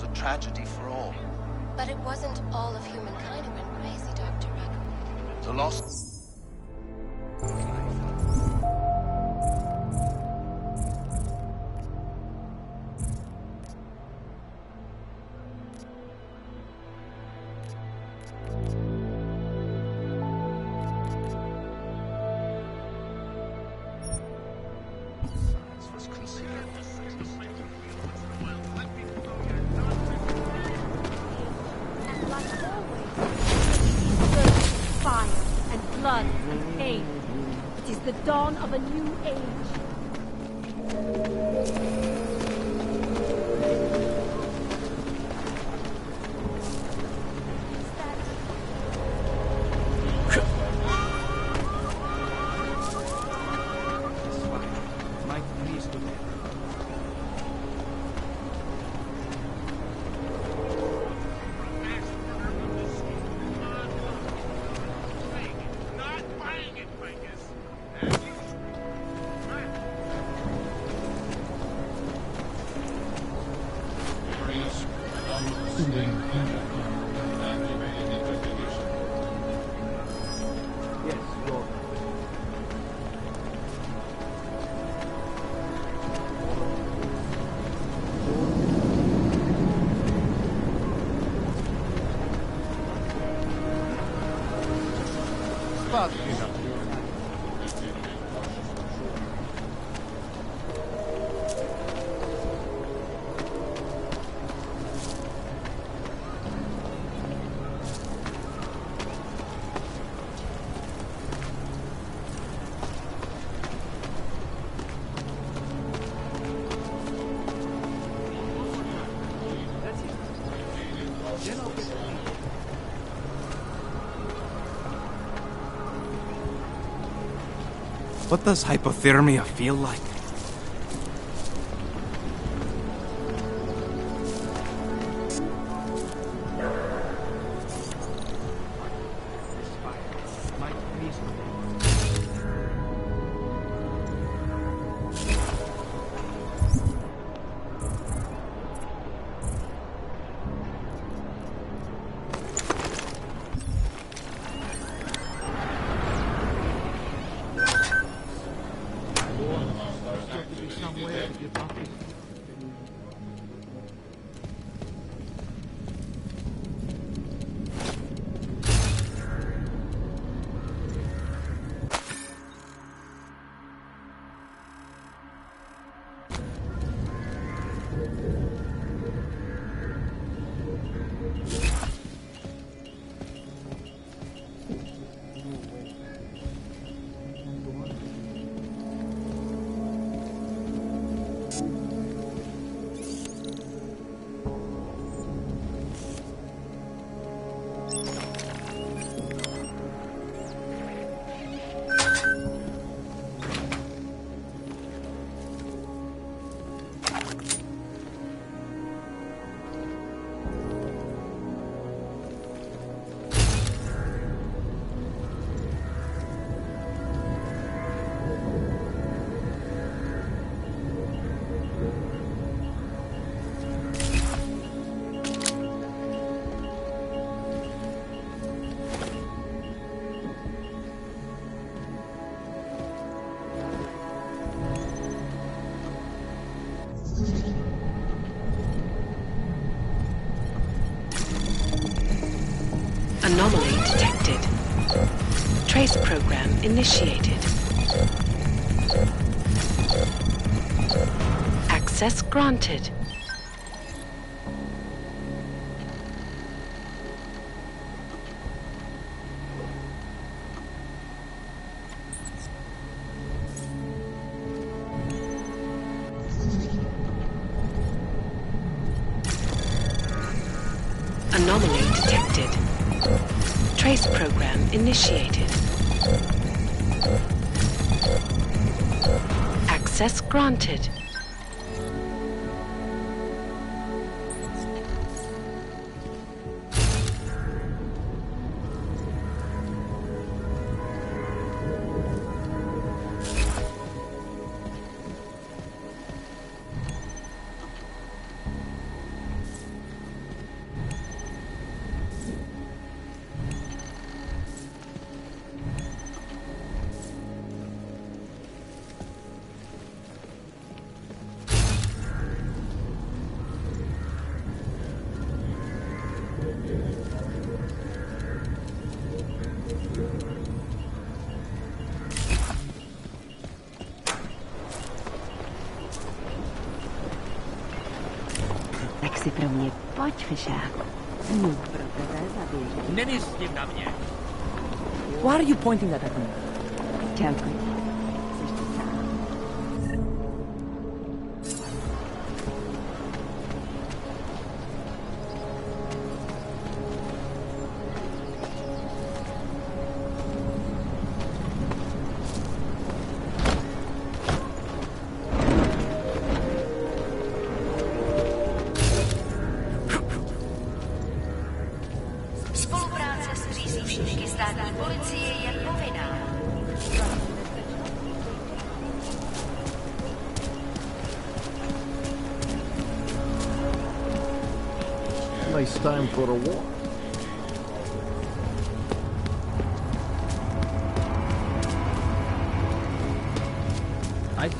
was a tragedy for all. But it wasn't all of humankind who went crazy, Dr. Ruck. The loss... The dawn of a new age. What does hypothermia feel like? Anomaly detected. Trace program initiated. Access granted. Anomaly detected. Trace program initiated. Access granted. Tak si pro mě pojď, Fišáku. Pro tebe zaběžím. Nemyslím na mě. Why are you pointing that at me? Čauko ti. Jsi tu sám. Spolupráce s příslušníky státní policie je povinná. Nice time for a walk. I see.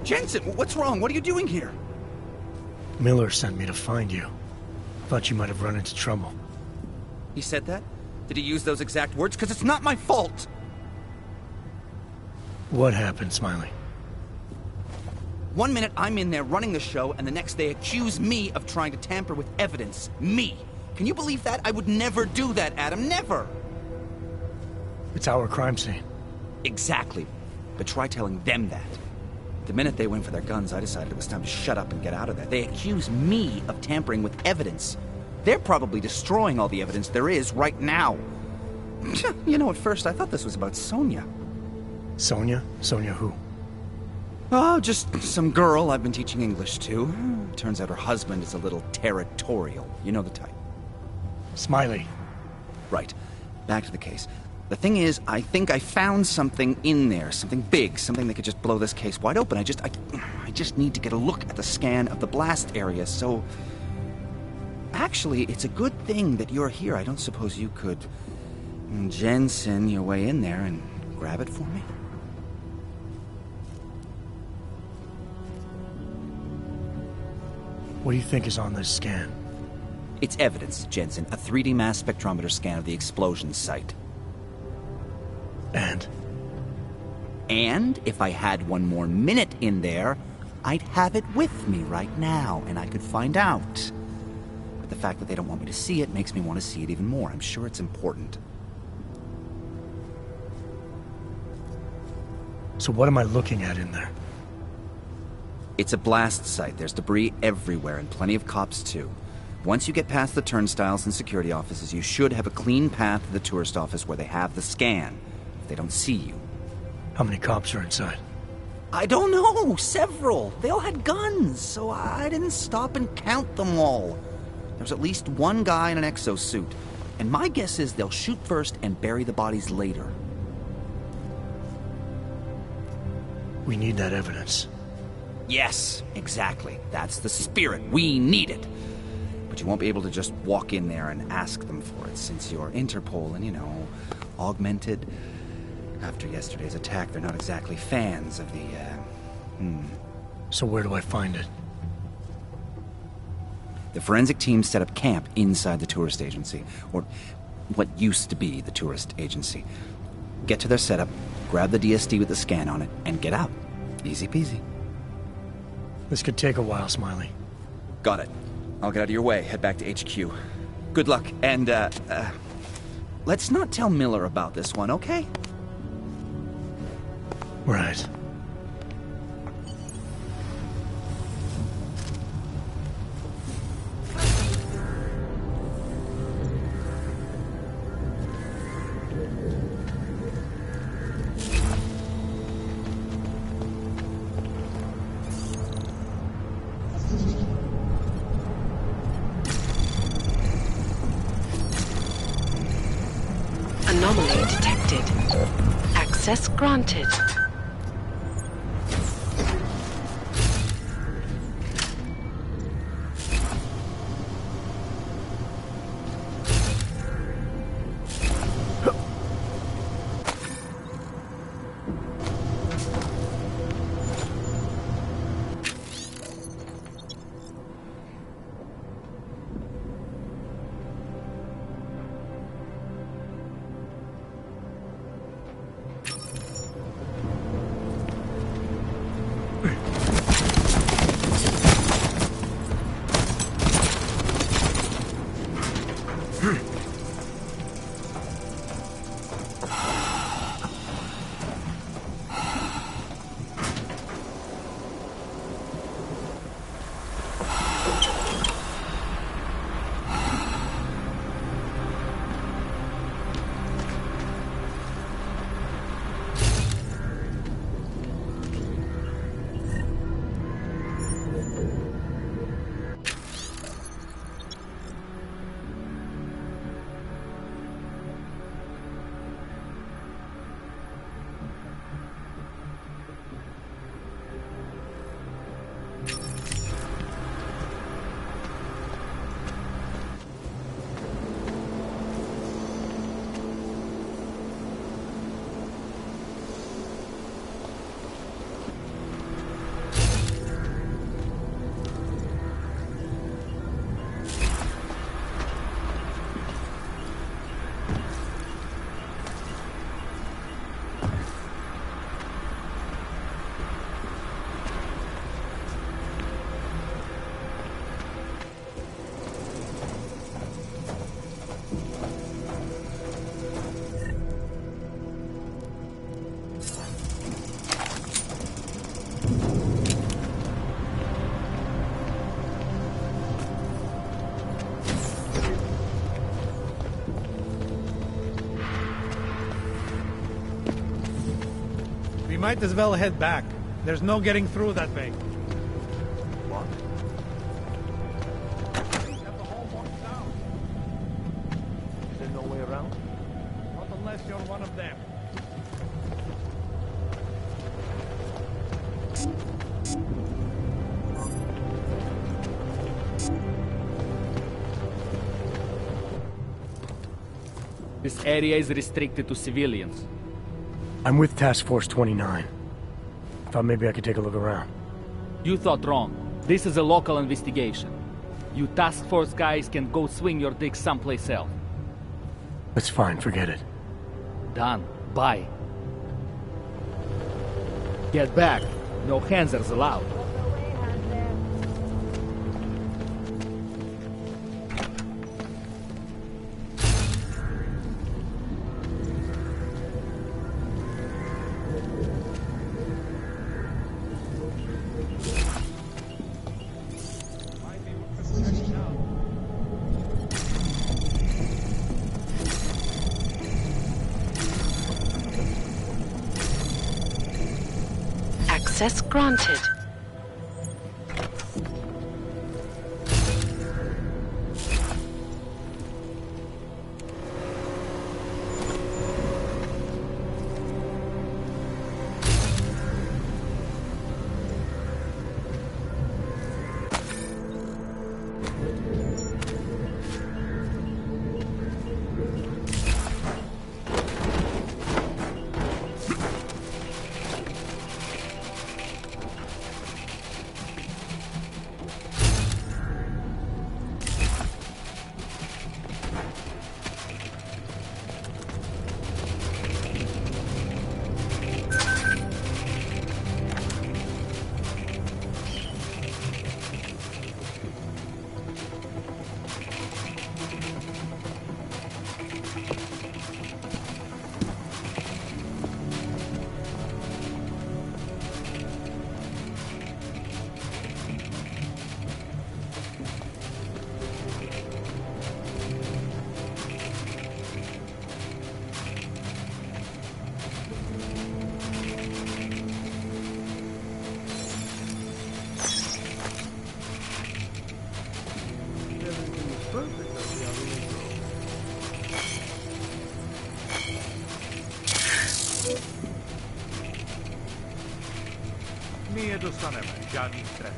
Jensen, what's wrong? What are you doing here? Miller sent me to find you. Thought you might have run into trouble. He said that? Did he use those exact words? Because it's not my fault! What happened, Smiley? One minute I'm in there running the show, and the next they accuse me of trying to tamper with evidence. Me! Can you believe that? I would never do that, Adam. Never! It's our crime scene. Exactly. But try telling them that. The minute they went for their guns, I decided it was time to shut up and get out of there. They accuse me of tampering with evidence. They're probably destroying all the evidence there is right now. You know, at first I thought this was about Sonia. Sonia? Sonia who? Oh, just some girl I've been teaching English to. Turns out her husband is a little territorial. You know the type. Smiley. Right. Back to the case. The thing is, I think I found something in there. Something big. Something that could just blow this case wide open. I just need to get a look at the scan of the blast area, so... Actually, it's a good thing that you're here. I don't suppose you could... Jensen your way in there and grab it for me? What do you think is on this scan? It's evidence, Jensen. A 3D mass spectrometer scan of the explosion site. And if I had one more minute in there, I'd have it with me right now, and I could find out. But the fact that they don't want me to see it makes me want to see it even more. I'm sure it's important. So what am I looking at in there? It's a blast site. There's debris everywhere, and plenty of cops, too. Once you get past the turnstiles and security offices, you should have a clean path to the tourist office where they have the scan. If they don't see you. How many cops are inside? I don't know. Several. They all had guns, so I didn't stop and count them all. There's at least one guy in an exosuit. And my guess is they'll shoot first and bury the bodies later. We need that evidence. Yes, exactly. That's the spirit. We need it. But you won't be able to just walk in there and ask them for it, since you're Interpol and, you know, augmented. After yesterday's attack, they're not exactly fans of the, So where do I find it? The forensic team set up camp inside the tourist agency, or what used to be the tourist agency. Get to their setup, grab the DSD with the scan on it, and get out. Easy peasy. This could take a while, Smiley. Got it. I'll get out of your way, head back to HQ. Good luck, and, let's not tell Miller about this one, okay? Right. Anomaly detected. detected. Access granted. We might as well head back. There's no getting through that way. What? Have the whole box down. Is there no way around? Not unless you're one of them. This area is restricted to civilians. I'm with Task Force 29. Thought maybe I could take a look around. You thought wrong. This is a local investigation. You task force guys can go swing your dick someplace else. That's fine, forget it. Done. Bye. Get back. No handsers allowed. Access granted. My je dostaneme, žádný stres.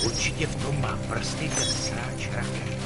Určitě v tom má prsty ten sráč raket.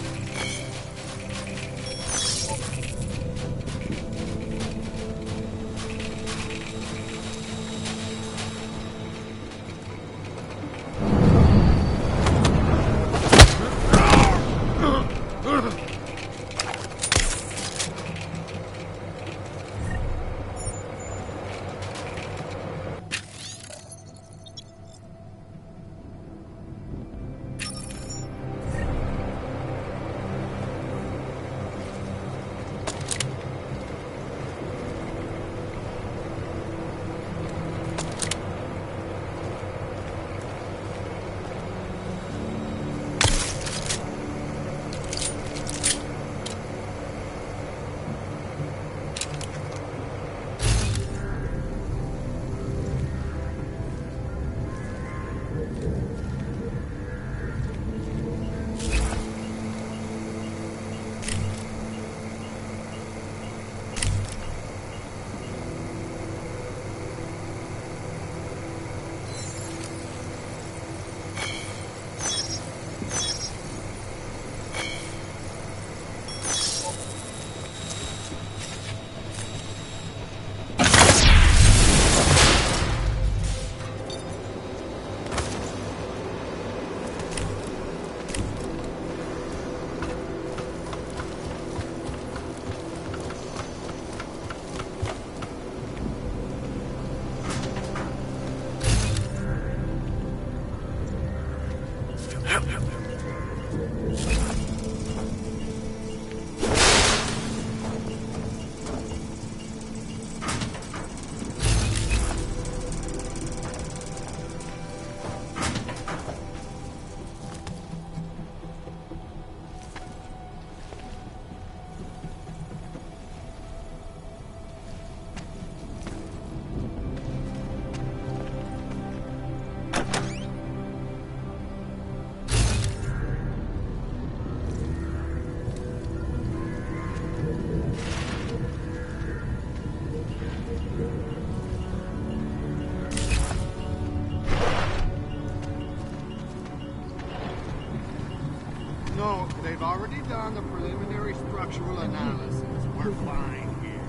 No, they've already done the preliminary structural analysis. We're fine here.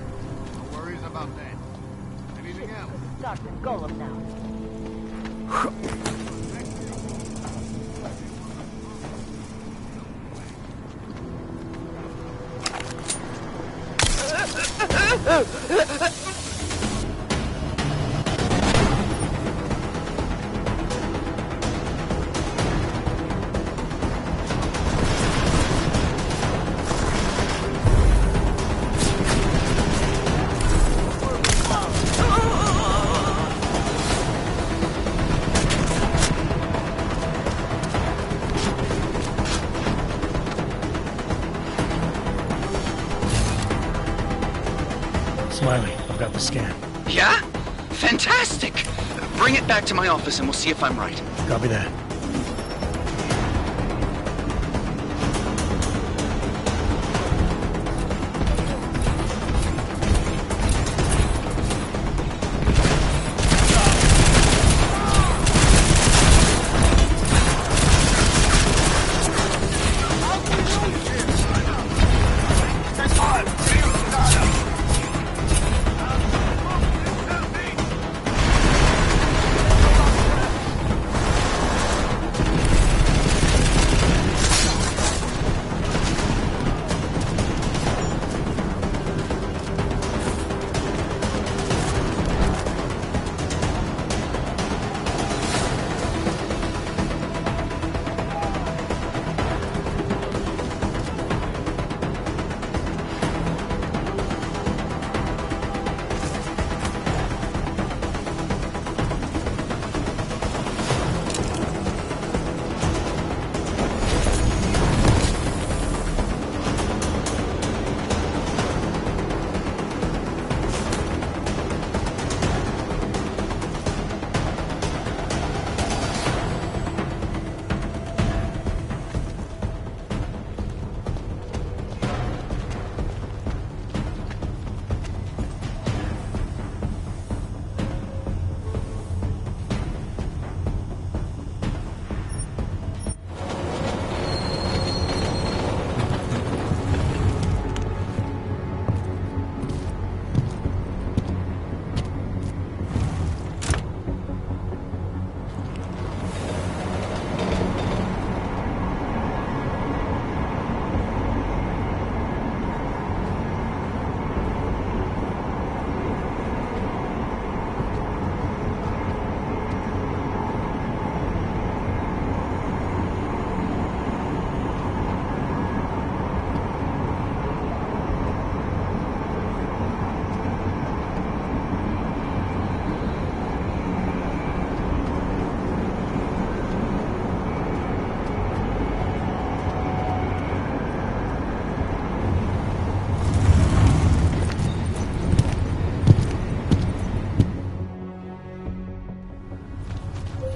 No worries about that. Anything else? Dr. Golem now. Smiley, I've got the scan. Yeah? Fantastic! Bring it back to my office and we'll see if I'm right. Copy that.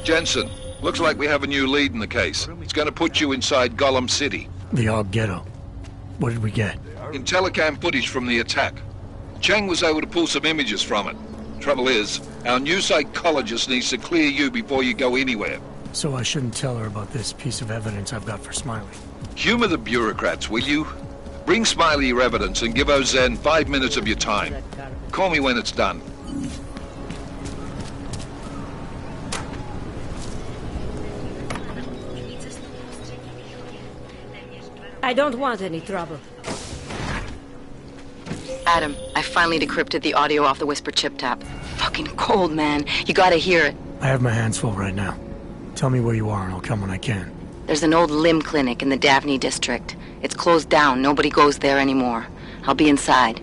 Jensen, looks like we have a new lead in the case. It's going to put you inside Gollum City. The Aug Ghetto. What did we get? Telecam footage from the attack. Chang was able to pull some images from it. Trouble is, our new psychologist needs to clear you before you go anywhere. So I shouldn't tell her about this piece of evidence I've got for Smiley. Humor the bureaucrats, will you? Bring Smiley your evidence and give Ozen 5 minutes of your time. Call me when it's done. I don't want any trouble. Adam, I finally decrypted the audio off the Whisper chip tap. Fucking cold, man. You gotta hear it. I have my hands full right now. Tell me where you are and I'll come when I can. There's an old limb clinic in the Daphne district. It's closed down. Nobody goes there anymore. I'll be inside.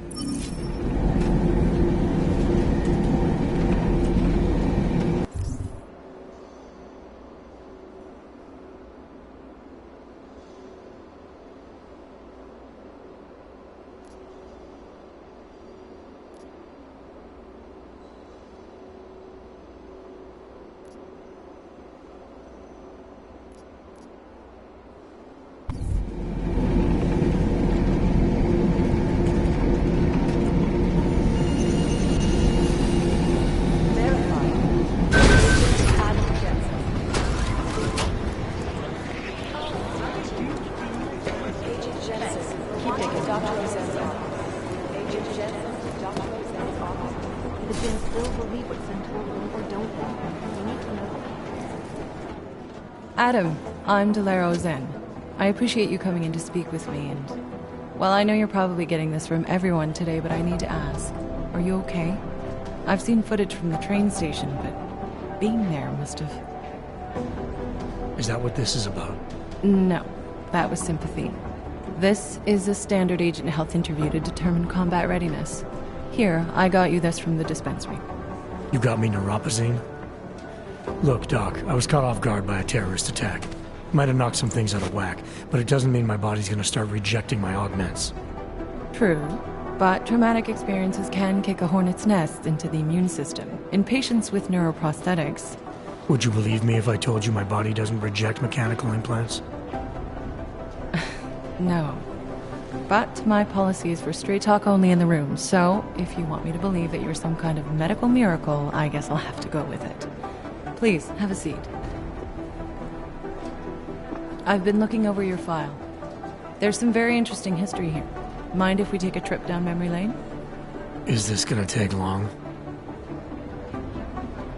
Adam, I'm Delaro Zen. I appreciate you coming in to speak with me, and... well, I know you're probably getting this from everyone today, but I need to ask. Are you okay? I've seen footage from the train station, but being there must have... Is that what this is about? No, that was sympathy. This is a standard agent health interview to determine combat readiness. Here, I got you this from the dispensary. You got me neuropazine? Look, Doc, I was caught off guard by a terrorist attack. Might have knocked some things out of whack, but it doesn't mean my body's gonna start rejecting my augments. True, but traumatic experiences can kick a hornet's nest into the immune system. In patients with neuroprosthetics... Would you believe me if I told you my body doesn't reject mechanical implants? No. But my policy is for straight talk only in the room, so if you want me to believe that you're some kind of medical miracle, I guess I'll have to go with it. Please, have a seat. I've been looking over your file. There's some very interesting history here. Mind if we take a trip down memory lane? Is this gonna take long?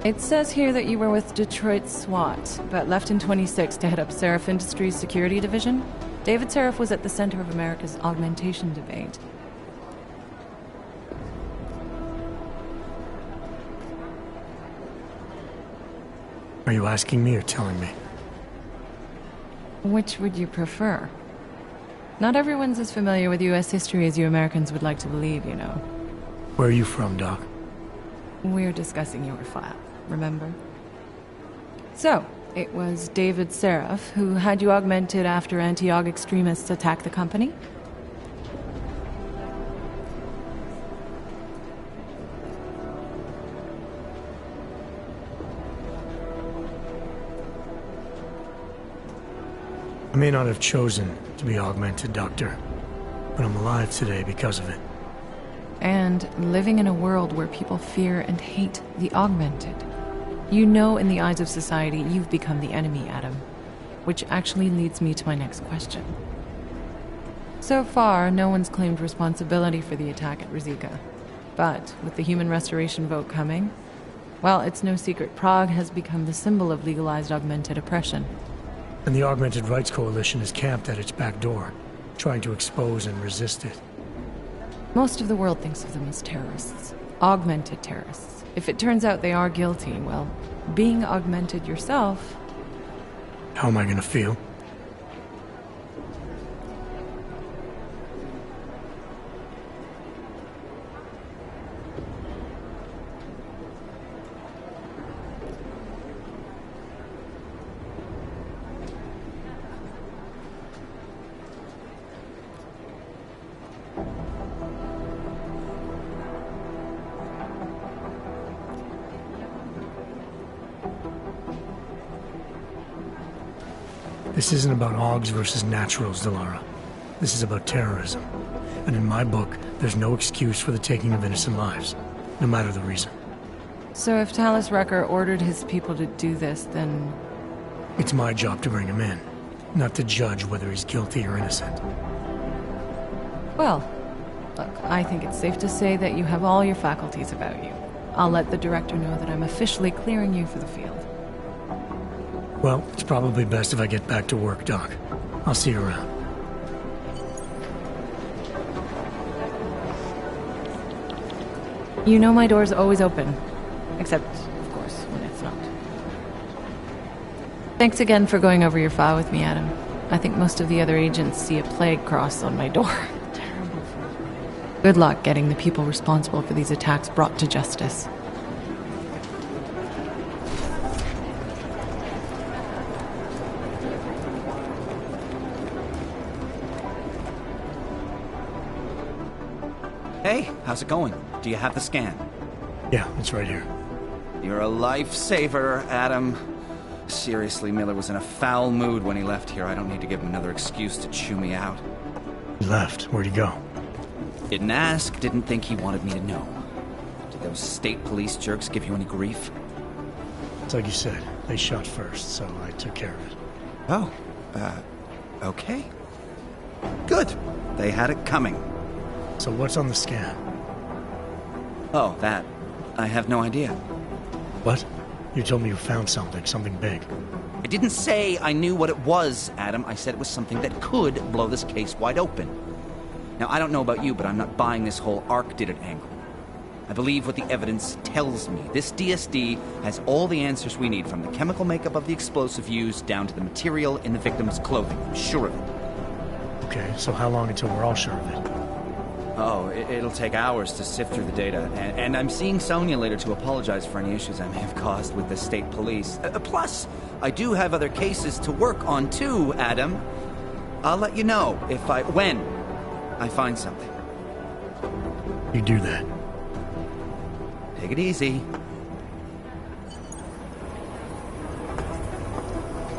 It says here that you were with Detroit SWAT, but left in 26 to head up Seraph Industries' security division. David Seraph was at the center of America's augmentation debate. Are you asking me or telling me? Which would you prefer? Not everyone's as familiar with U.S. history as you Americans would like to believe, you know. Where are you from, Doc? We're discussing your file, remember? So, it was David Seraph who had you augmented after anti-Aug extremists attacked the company? I may not have chosen to be augmented, Doctor, but I'm alive today because of it. And living in a world where people fear and hate the augmented. You know, in the eyes of society, you've become the enemy, Adam. Which actually leads me to my next question. So far, no one's claimed responsibility for the attack at Rizika. But with the human restoration vote coming, well, it's no secret Prague has become the symbol of legalized augmented oppression. And the Augmented Rights Coalition is camped at its back door, trying to expose and resist it. Most of the world thinks of them as terrorists. Augmented terrorists. If it turns out they are guilty, well, being augmented yourself... How am I gonna feel? This isn't about Augs versus naturals, Delara. This is about terrorism. And in my book, there's no excuse for the taking of innocent lives, no matter the reason. So if Talus Wrecker ordered his people to do this, then... It's my job to bring him in, not to judge whether he's guilty or innocent. Well, look, I think it's safe to say that you have all your faculties about you. I'll let the director know that I'm officially clearing you for the field. Well, it's probably best if I get back to work, Doc. I'll see you around. You know my door's always open. Except, of course, when it's not. Thanks again for going over your file with me, Adam. I think most of the other agents see a plague cross on my door. Terrible. Good luck getting the people responsible for these attacks brought to justice. Hey, how's it going? Do you have the scan? Yeah, it's right here. You're a lifesaver, Adam. Seriously, Miller was in a foul mood when he left here. I don't need to give him another excuse to chew me out. He left. Where'd he go? Didn't ask, didn't think he wanted me to know. Did those state police jerks give you any grief? It's like you said. They shot first, so I took care of it. Oh, okay. Good. They had it coming. So what's on the scan? Oh, that. I have no idea. What? You told me you found something big. I didn't say I knew what it was, Adam. I said it was something that could blow this case wide open. Now, I don't know about you, but I'm not buying this whole Ark did it angle. I believe what the evidence tells me. This DSD has all the answers we need, from the chemical makeup of the explosive used down to the material in the victim's clothing. I'm sure of it. Okay, so how long until we're all sure of it? Oh, it'll take hours to sift through the data, and I'm seeing Sonia later to apologize for any issues I may have caused with the state police. Plus, I do have other cases to work on too, Adam. I'll let you know when I find something. You do that. Take it easy.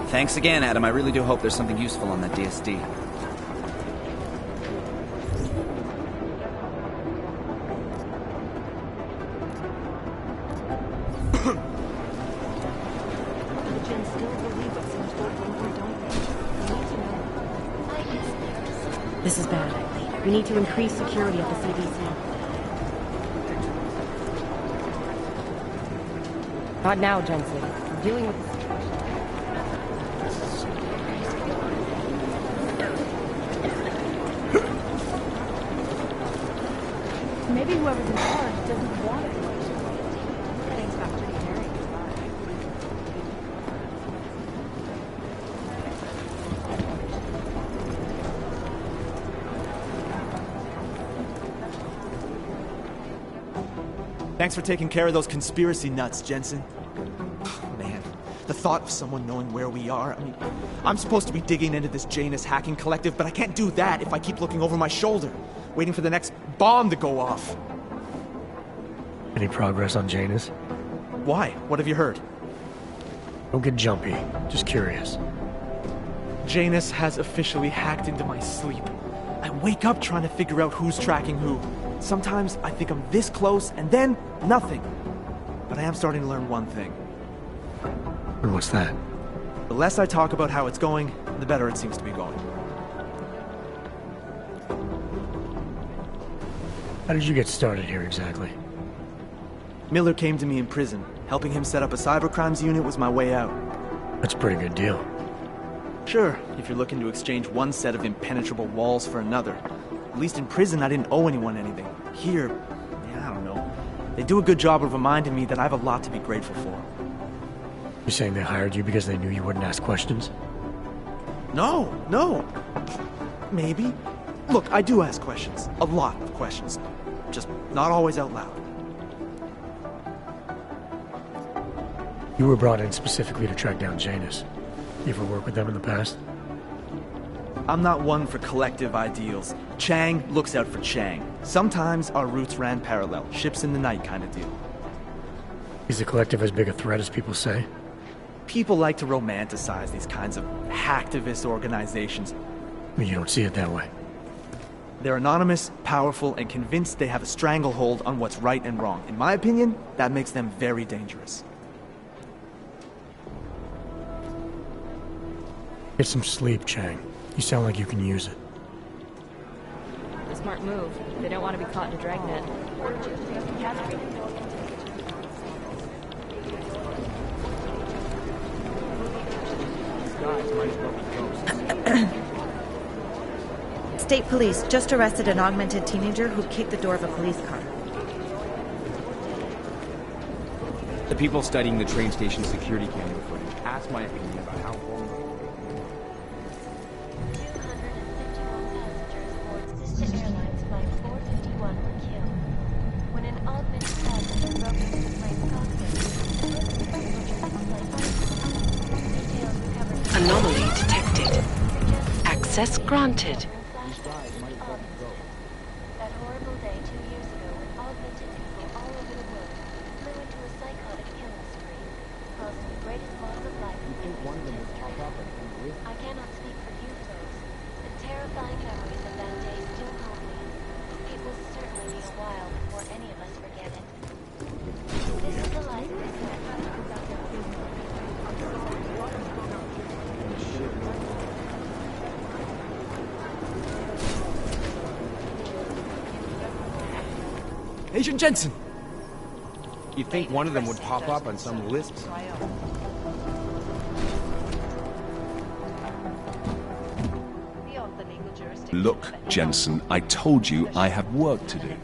Thanks again, Adam. I really do hope there's something useful on that DSD. This is bad. We need to increase security at the CDC. Not now, Jensen. We're dealing with the situation. Maybe whoever's in charge doesn't want it. Things got pretty hairy. Thanks for taking care of those conspiracy nuts, Jensen. Man, the thought of someone knowing where we are, I mean, I'm supposed to be digging into this Janus hacking collective, but I can't do that if I keep looking over my shoulder, waiting for the next bomb to go off. Any progress on Janus? Why? What have you heard? Don't get jumpy. Just curious. Janus has officially hacked into my sleep. I wake up trying to figure out who's tracking who. Sometimes I think I'm this close, and then nothing. But I am starting to learn one thing. And what's that? The less I talk about how it's going, the better it seems to be going. How did you get started here exactly? Miller came to me in prison. Helping him set up a cybercrimes unit was my way out. That's a pretty good deal. Sure, if you're looking to exchange one set of impenetrable walls for another. At least in prison, I didn't owe anyone anything. Here, yeah, I don't know. They do a good job of reminding me that I have a lot to be grateful for. You're saying they hired you because they knew you wouldn't ask questions? No. Maybe. Look, I do ask questions. A lot of questions. Just not always out loud. You were brought in specifically to track down Janus. You ever worked with them in the past? I'm not one for collective ideals. Chang looks out for Chang. Sometimes our routes ran parallel, ships in the night kind of deal. Is the collective as big a threat as people say? People like to romanticize these kinds of hacktivist organizations. You don't see it that way. They're anonymous, powerful, and convinced they have a stranglehold on what's right and wrong. In my opinion, that makes them very dangerous. Get some sleep, Chang. You sound like you can use it. A smart move. They don't want to be caught in a dragnet. State police just arrested an augmented teenager who kicked the door of a police car. The people studying the train station security camera footage asked my opinion about how vulnerable. 251 passengers aboard Sister Airlines Flight 451 were killed when an augmented passenger broke into the plane's cockpit. Details recovered. Anomaly detected. Access granted. That horrible day 2 years ago when augmented people all over the world flew into a psychotic killing spree, causing the greatest loss of life in intense history. I cannot speak for you folks, but terrifying memories of that day still haunt me. It will certainly be a while before any of us forget it. This is the life of Agent Jensen! You'd think one of them would pop up on some list. Look, Jensen, I told you I have work to do.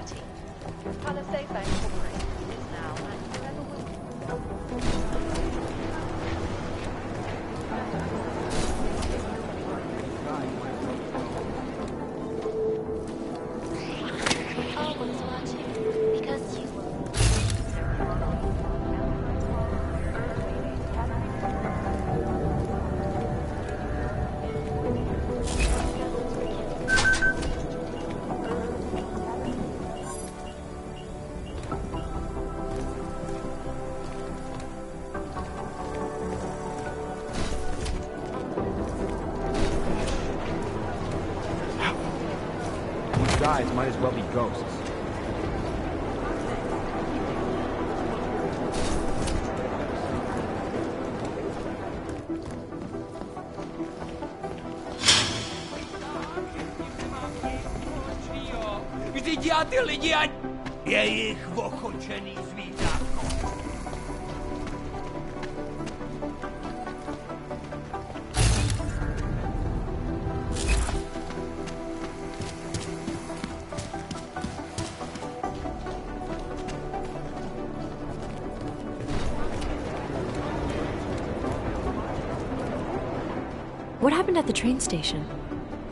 Guys might as well be ghosts. Vidět ty lidi, ať je jich ochočený zvířátko. What happened at the train station?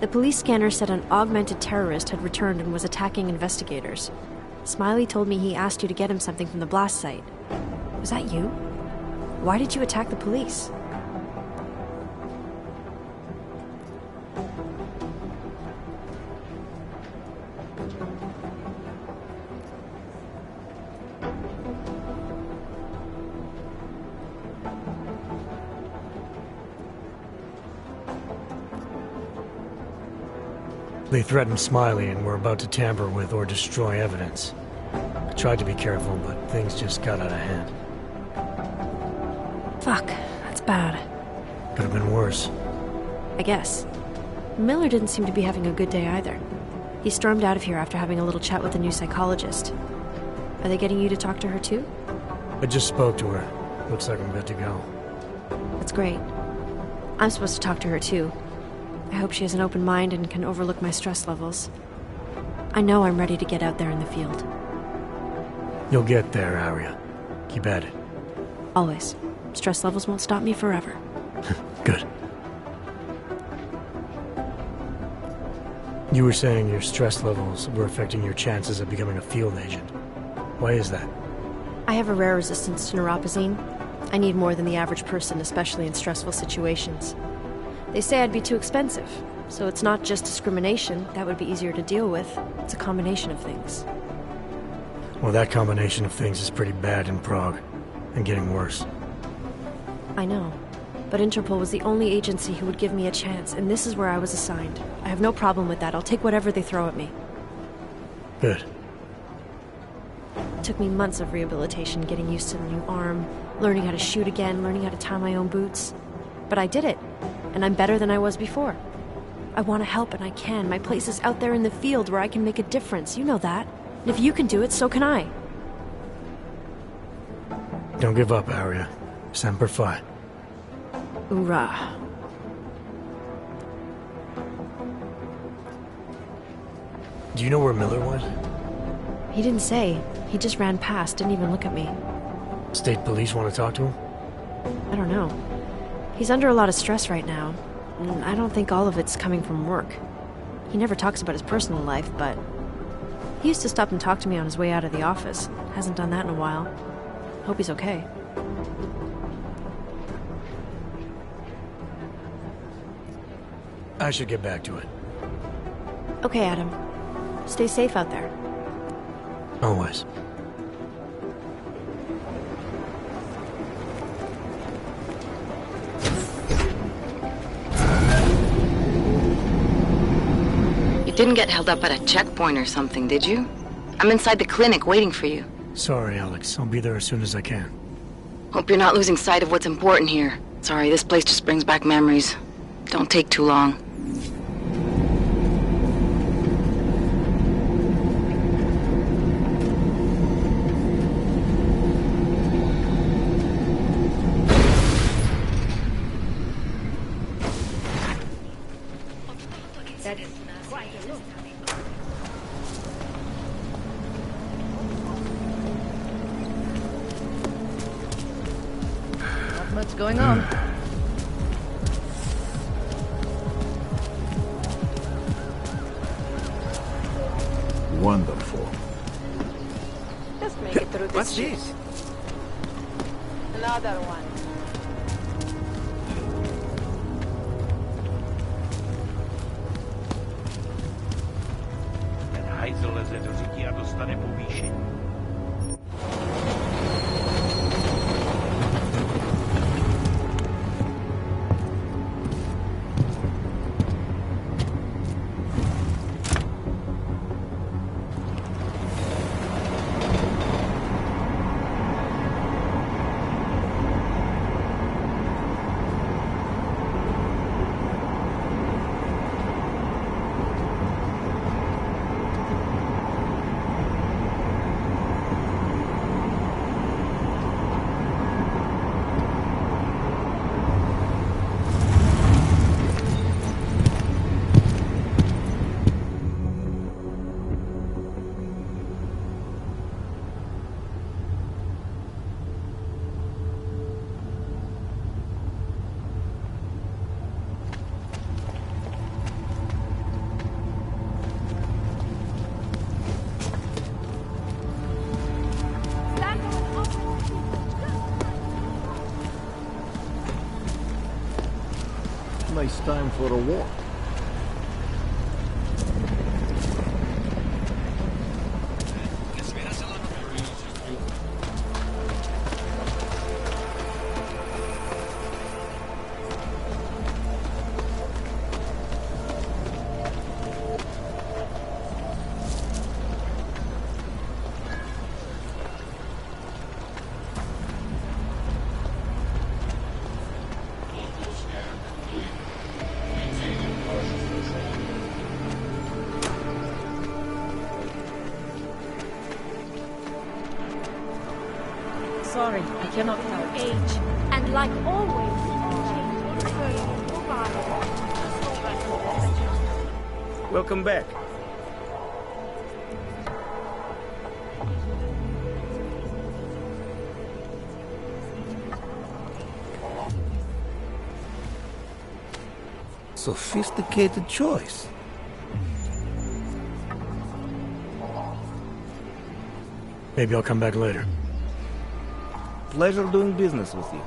The police scanner said an augmented terrorist had returned and was attacking investigators. Smiley told me he asked you to get him something from the blast site. Was that you? Why did you attack the police? They threatened Smiley and were about to tamper with or destroy evidence. I tried to be careful, but things just got out of hand. Fuck, that's bad. Could have been worse. I guess. Miller didn't seem to be having a good day either. He stormed out of here after having a little chat with the new psychologist. Are they getting you to talk to her too? I just spoke to her. Looks like I'm good to go. That's great. I'm supposed to talk to her too. I hope she has an open mind and can overlook my stress levels. I know I'm ready to get out there in the field. You'll get there, Arya. Keep at it. Always. Stress levels won't stop me forever. Good. You were saying your stress levels were affecting your chances of becoming a field agent. Why is that? I have a rare resistance to neuropazine. I need more than the average person, especially in stressful situations. They say I'd be too expensive, so it's not just discrimination. That would be easier to deal with. It's a combination of things. Well, that combination of things is pretty bad in Prague, and getting worse. I know. But Interpol was the only agency who would give me a chance, and this is where I was assigned. I have no problem with that. I'll take whatever they throw at me. Good. It took me months of rehabilitation, getting used to the new arm, learning how to shoot again, learning how to tie my own boots. But I did it, and I'm better than I was before. I want to help, and I can. My place is out there in the field where I can make a difference. You know that. And if you can do it, so can I. Don't give up, Arya. Semper Fi. Hoorah. Do you know where Miller went? He didn't say. He just ran past, didn't even look at me. State police want to talk to him? I don't know. He's under a lot of stress right now. And I don't think all of it's coming from work. He never talks about his personal life, but he used to stop and talk to me on his way out of the office. Hasn't done that in a while. Hope he's okay. I should get back to it. Okay, Adam. Stay safe out there. Always. You didn't get held up at a checkpoint or something, did you? I'm inside the clinic waiting for you. Sorry, Alex. I'll be there as soon as I can. Hope you're not losing sight of what's important here. Sorry, this place just brings back memories. Don't take too long. What's going on? Wonderful. Just make it through this. What's this? Another one. Ten hajzel leze do řití a dostane povýšení. Nice time for a walk. Sorry, I cannot help. Age. And like always, Welcome back. Sophisticated choice. Maybe I'll come back later. Pleasure doing business with you.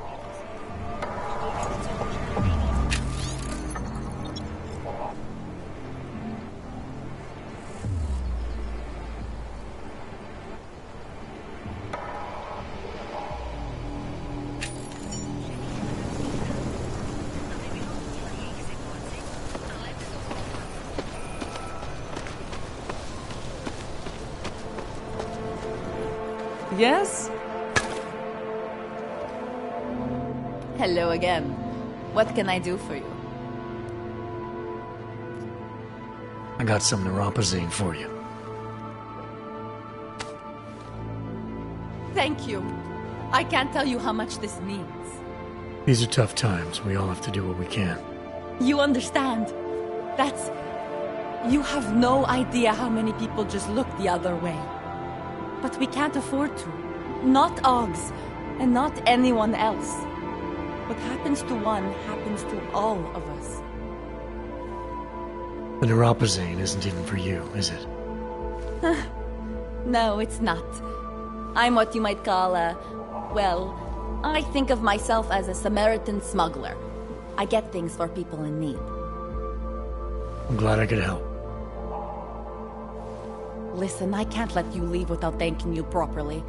Yes? Hello again. What can I do for you? I got some neuropozyne for you. Thank you. I can't tell you how much this means. These are tough times. We all have to do what we can. You understand? That's... You have no idea how many people just look the other way. But we can't afford to. Not Augs, and not anyone else. What happens to one happens to all of us. The neuropozyne isn't even for you, is it? No, it's not. I'm what you might call a... Well, I think of myself as a Samaritan smuggler. I get things for people in need. I'm glad I could help. Listen, I can't let you leave without thanking you properly.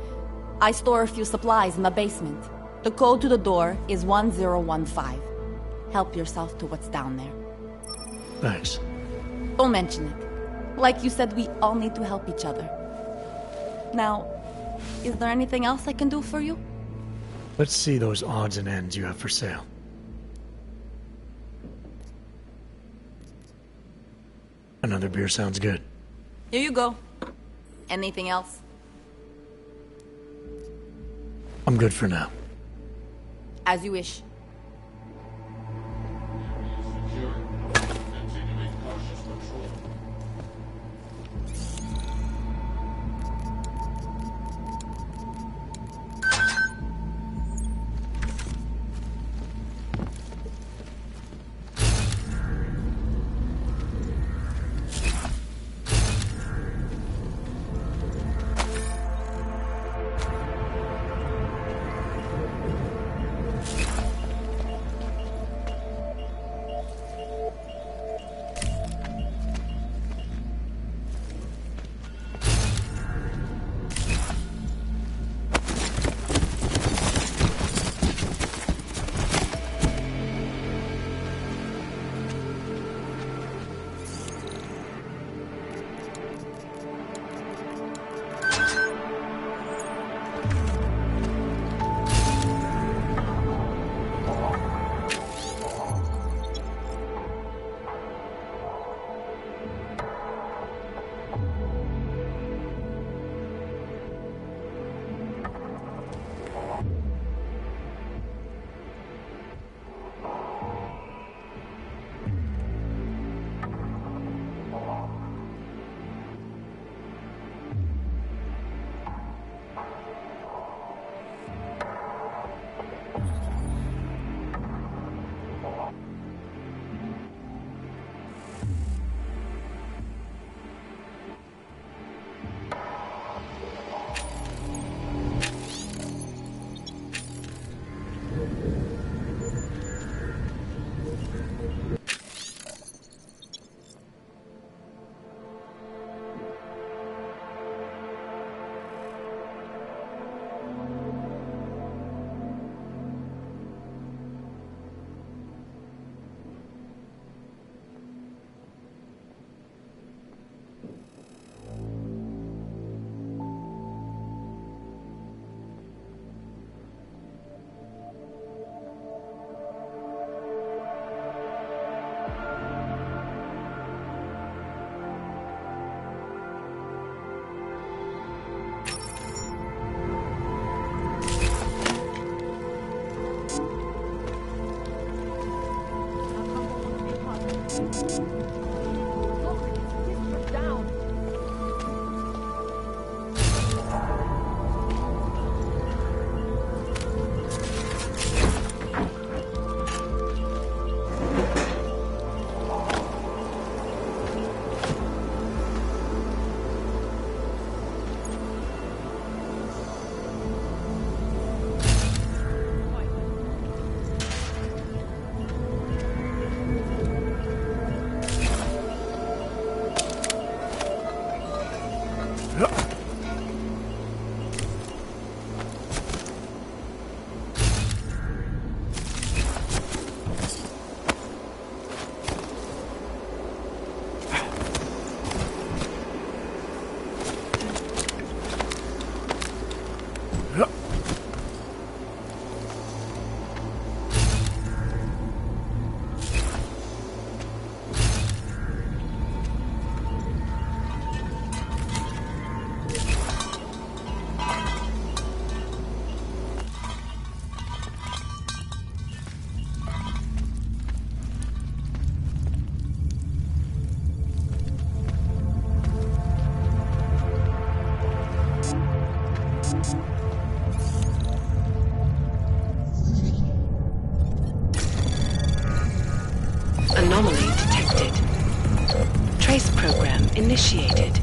I store a few supplies in the basement. The code to the door is 1015. Help yourself to what's down there. Thanks. Don't mention it. Like you said, we all need to help each other. Now, is there anything else I can do for you? Let's see those odds and ends you have for sale. Another beer sounds good. Here you go. Anything else? I'm good for now. As you wish. initiated.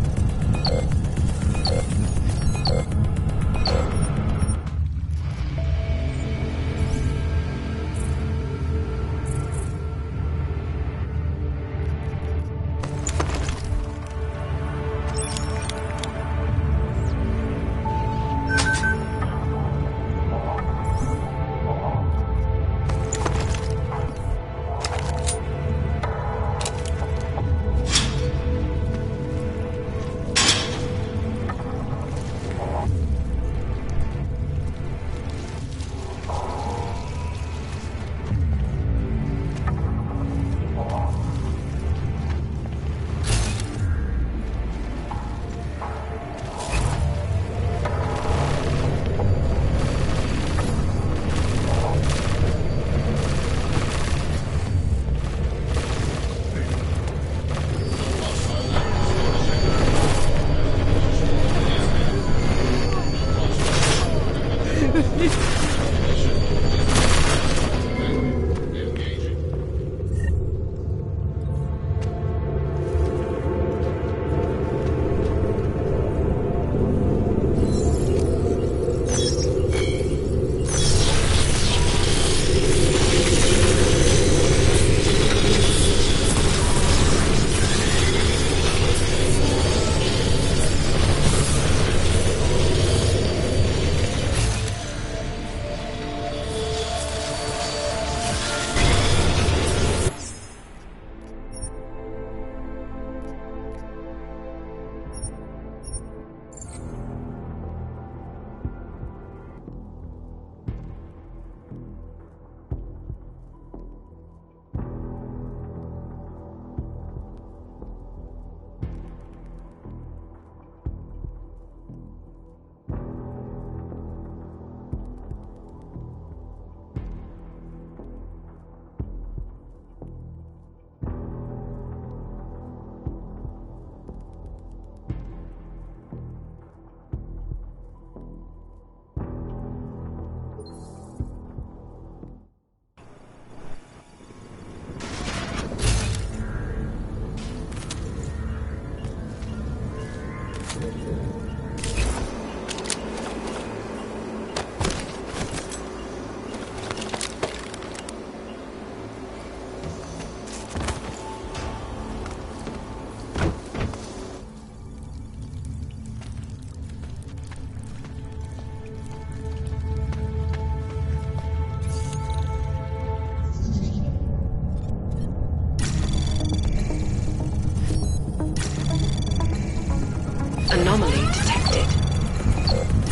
Anomaly detected.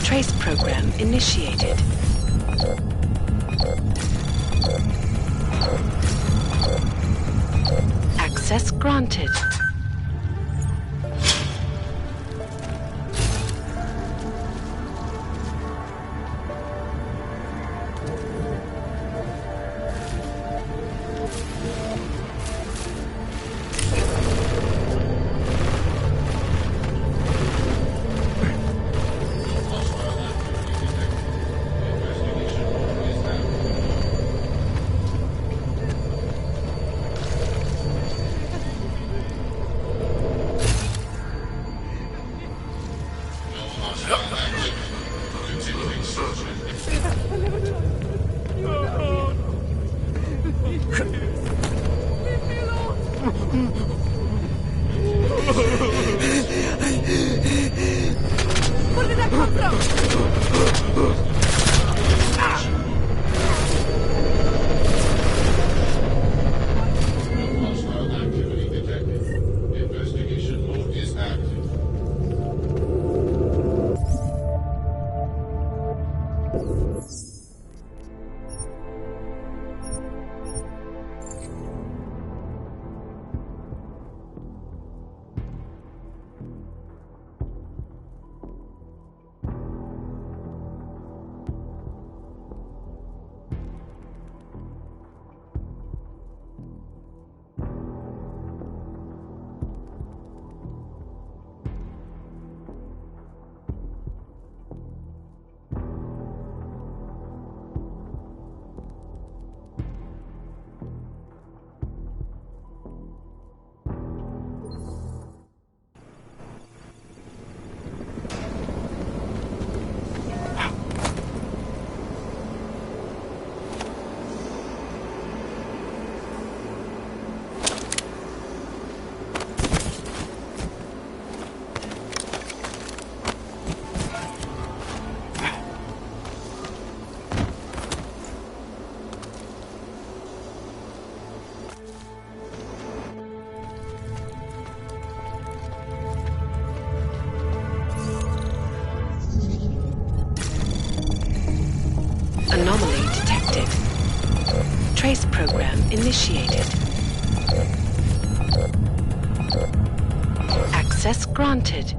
Trace program initiated. Access granted. Where did that come from? Hostile activity detected. Investigation mode is active. initiated. Access granted.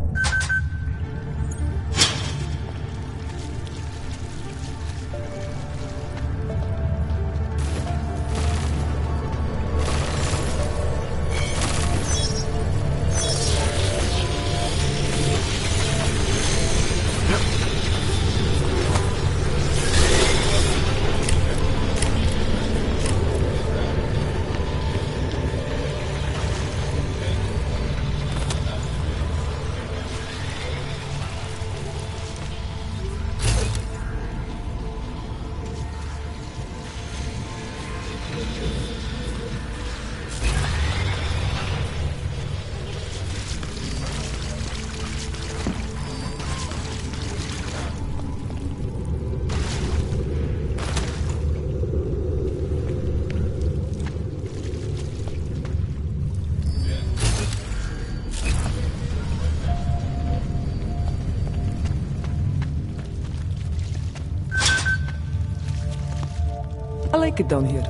I like it down here.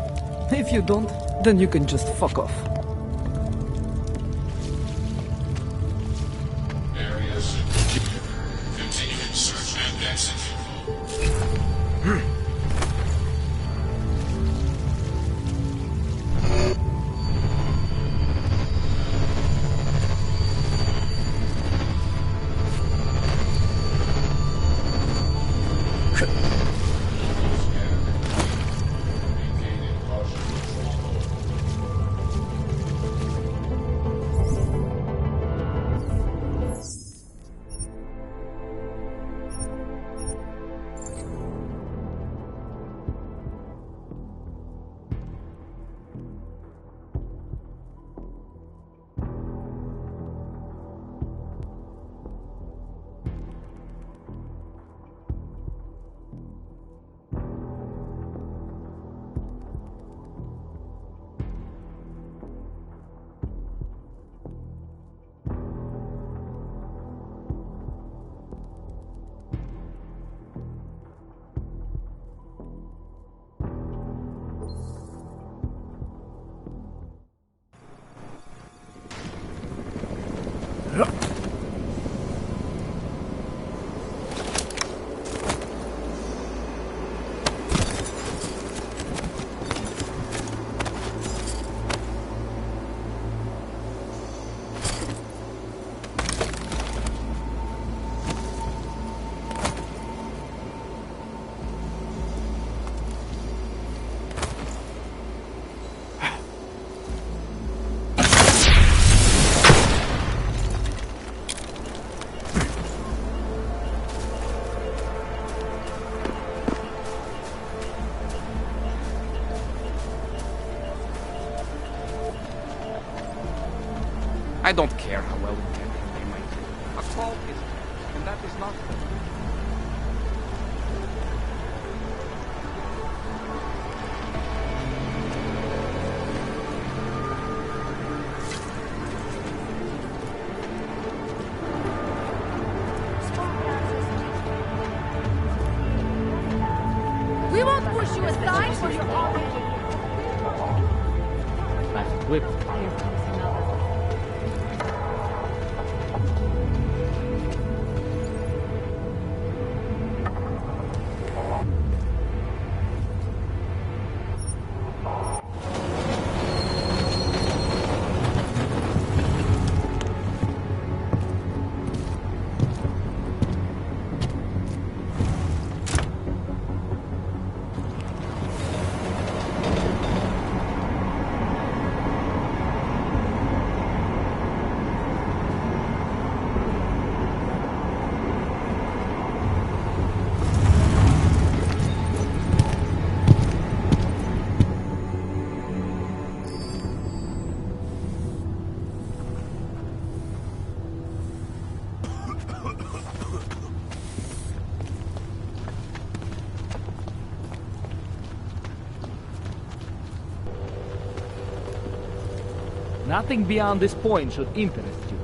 If you don't, then you can just fuck off. Areas. Continuing search and exit. I don't care how well intended they might be. A call is a call, and that is not the We won't push you aside for your Last whip. Nothing beyond this point should interest you.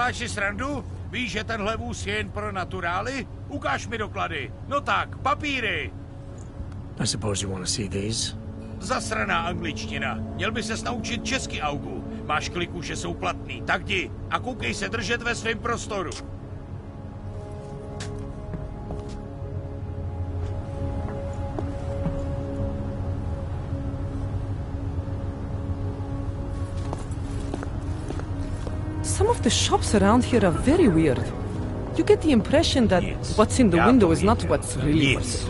Děláš si srandu? Víš, že tenhle vůz je jen pro naturály? Ukáž mi doklady. No tak, papíry. I suppose you want to see these? Zasraná angličtina. Měl by ses naučit česky, Augu. Máš kliku, že jsou platný. Tak jdi a koukej se držet ve svém prostoru. Some of the shops around here are very weird. You get the impression that what's in the window is not what's really what's...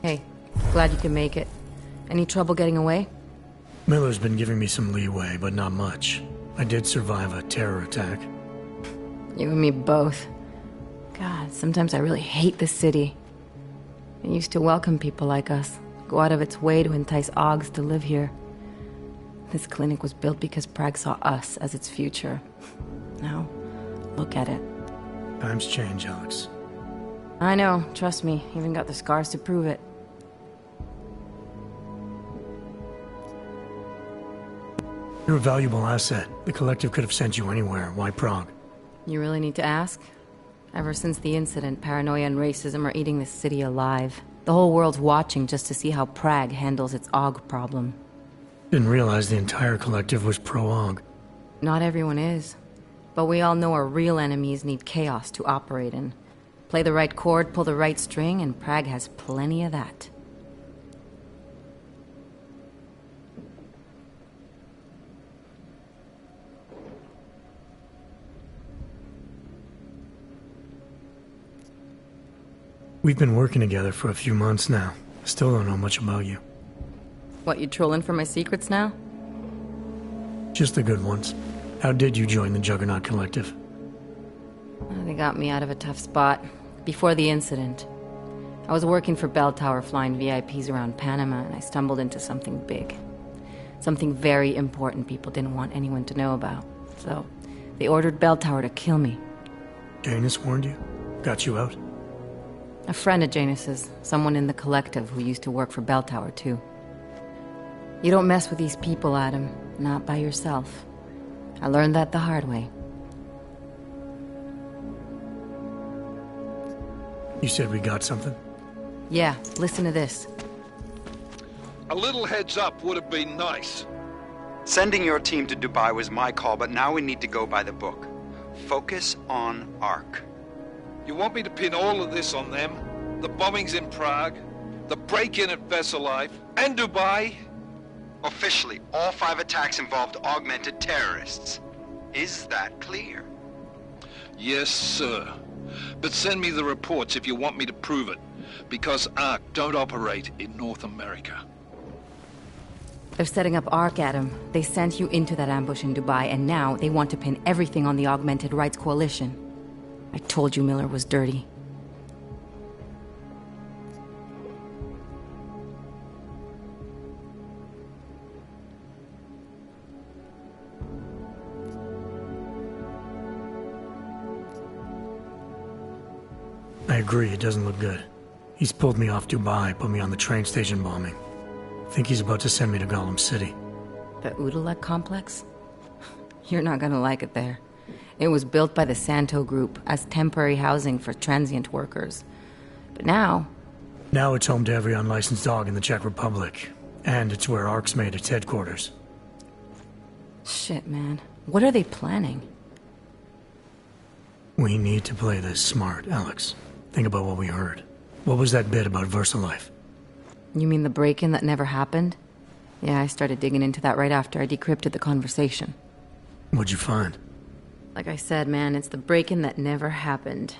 Hey, glad you can make it. Any trouble getting away? Miller's been giving me some leeway, but not much. I did survive a terror attack. You and me both. God, sometimes I really hate this city. It used to welcome people like us, go out of its way to entice Augs to live here. This clinic was built because Prague saw us as its future. Now, look at it. Times change, Alex. I know, trust me, even got the scars to prove it. You're a valuable asset. The Collective could have sent you anywhere. Why Prague? You really need to ask? Ever since the incident, paranoia and racism are eating this city alive. The whole world's watching just to see how Prague handles its Aug problem. Didn't realize the entire Collective was pro-Aug. Not everyone is. But we all know our real enemies need chaos to operate in. Play the right chord, pull the right string, and Prague has plenty of that. We've been working together for a few months now. Still don't know much about you. What, you trolling for my secrets now? Just the good ones. How did you join the Juggernaut Collective? They got me out of a tough spot. Before the incident, I was working for Bell Tower flying VIPs around Panama, and I stumbled into something big. Something very important people didn't want anyone to know about. So, they ordered Bell Tower to kill me. Janus warned you? Got you out? A friend of Janus's, someone in the Collective who used to work for Bell Tower too. You don't mess with these people, Adam. Not by yourself. I learned that the hard way. You said we got something? Yeah, listen to this. A little heads up would have been nice. Sending your team to Dubai was my call, but now we need to go by the book. Focus on Ark. You want me to pin all of this on them? The bombings in Prague, the break-in at Vesellive, and Dubai? Officially, all 5 attacks involved augmented terrorists. Is that clear? Yes, sir. But send me the reports if you want me to prove it, because Ark don't operate in North America. They're setting up Ark, Adam. They sent you into that ambush in Dubai, and now they want to pin everything on the Augmented Rights Coalition. I told you Miller was dirty. I agree, it doesn't look good. He's pulled me off Dubai, put me on the train station bombing. Think he's about to send me to Gollum City. The Udalek complex? You're not gonna like it there. It was built by the Santo Group as temporary housing for transient workers. But now... Now it's home to every unlicensed dog in the Czech Republic. And it's where Ark's made its headquarters. Shit, man. What are they planning? We need to play this smart, Alex. Think about what we heard. What was that bit about VersaLife? You mean the break-in that never happened? Yeah, I started digging into that right after I decrypted the conversation. What'd you find? Like I said, man, it's the break-in that never happened.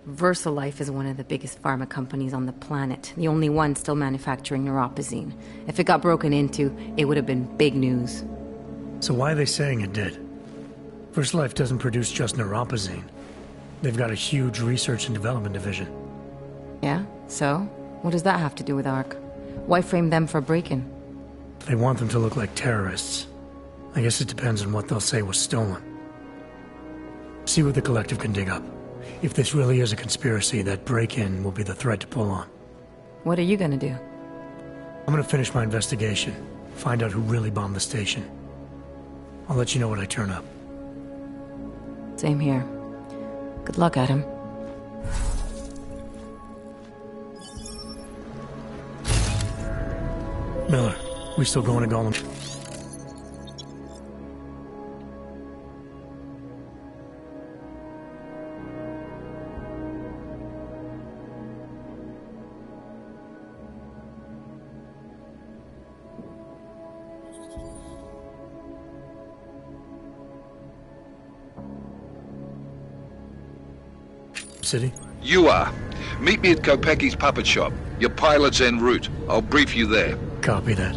VersaLife is one of the biggest pharma companies on the planet. The only one still manufacturing neuropozyne. If it got broken into, it would have been big news. So why are they saying it did? VersaLife doesn't produce just neuropozyne. They've got a huge research and development division. Yeah? So? What does that have to do with ARC? Why frame them for break-in? They want them to look like terrorists. I guess it depends on what they'll say was stolen. See what the Collective can dig up. If this really is a conspiracy, that break-in will be the thread to pull on. What are you gonna do? I'm gonna finish my investigation. Find out who really bombed the station. I'll let you know when I turn up. Same here. Good luck, Adam. Miller, we still going to Golem? City? You are. Meet me at Kopecki's puppet shop. Your pilot's en route. I'll brief you there. Copy that.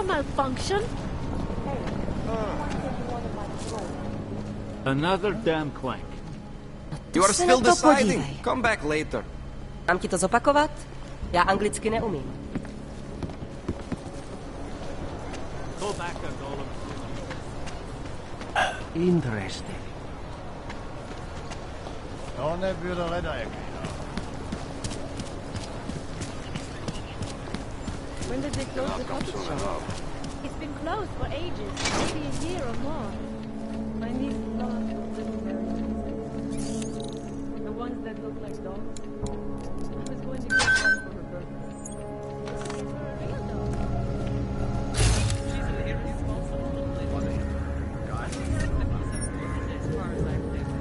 Malfunction? Another damn clank. You are still deciding. Come back later. Mám ti to zopakovat? Já anglicky neumím. Go back and Golem. Interesting. To nebylo ledajaké. When did they close the puppet shop? It's been closed for ages, maybe a year or more. My niece lost little berries. The ones that look like dogs. I was going to get one for her birthday. Real dog. She's an irresponsible little lady. God. As far as I'm concerned.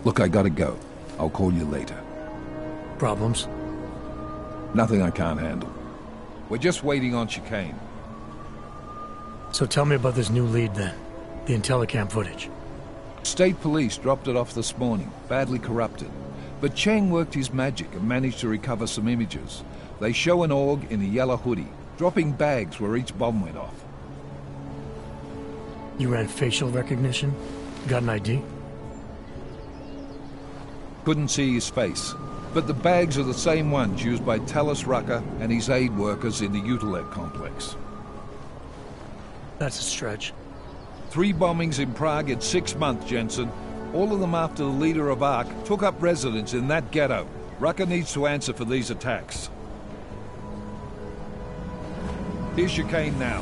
Look, I gotta go. I'll call you later. Problems? Nothing I can't handle. We're just waiting on chicane. So tell me about this new lead then. The Intellicam footage. State police dropped it off this morning, badly corrupted. But Cheng worked his magic and managed to recover some images. They show an Aug in a yellow hoodie, dropping bags where each bomb went off. You ran facial recognition? Got an ID? Couldn't see his face, but the bags are the same ones used by Talis Rucker and his aid workers in the Utilet complex. That's a stretch. 3 bombings in Prague in 6 months, Jensen. All of them after the leader of ARC took up residence in that ghetto. Rucker needs to answer for these attacks. Here's your cane now.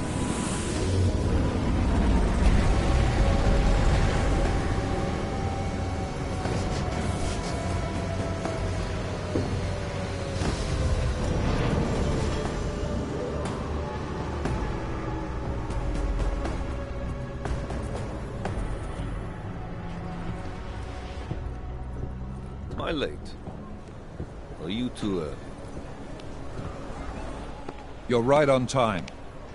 Am I late? Are you too early? You're right on time.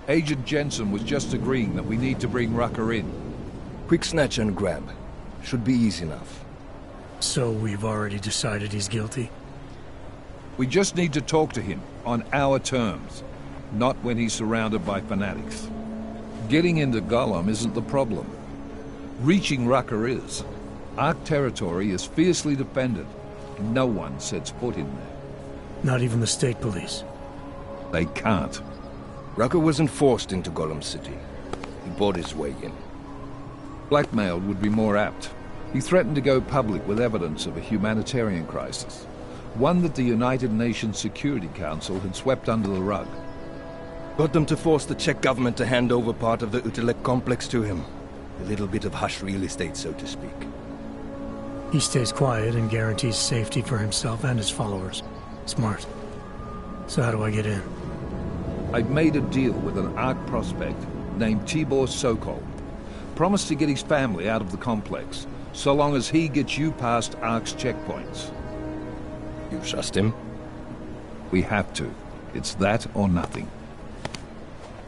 Agent Jensen was just agreeing that we need to bring Rucker in. Quick snatch and grab. Should be easy enough. So we've already decided he's guilty? We just need to talk to him on our terms, not when he's surrounded by fanatics. Getting into Gollum isn't the problem. Reaching Rucker is. Ark territory is fiercely defended. No one sets foot in there. Not even the state police. They can't. Rucker wasn't forced into Gollum City. He bought his way in. Blackmailed would be more apt. He threatened to go public with evidence of a humanitarian crisis. One that the United Nations Security Council had swept under the rug. Got them to force the Czech government to hand over part of the Utelek complex to him. A little bit of hush real estate, so to speak. He stays quiet and guarantees safety for himself and his followers. Smart. So how do I get in? I've made a deal with an Ark prospect named Tibor Sokol. Promised to get his family out of the complex, so long as he gets you past Ark's checkpoints. You trust him? We have to. It's that or nothing.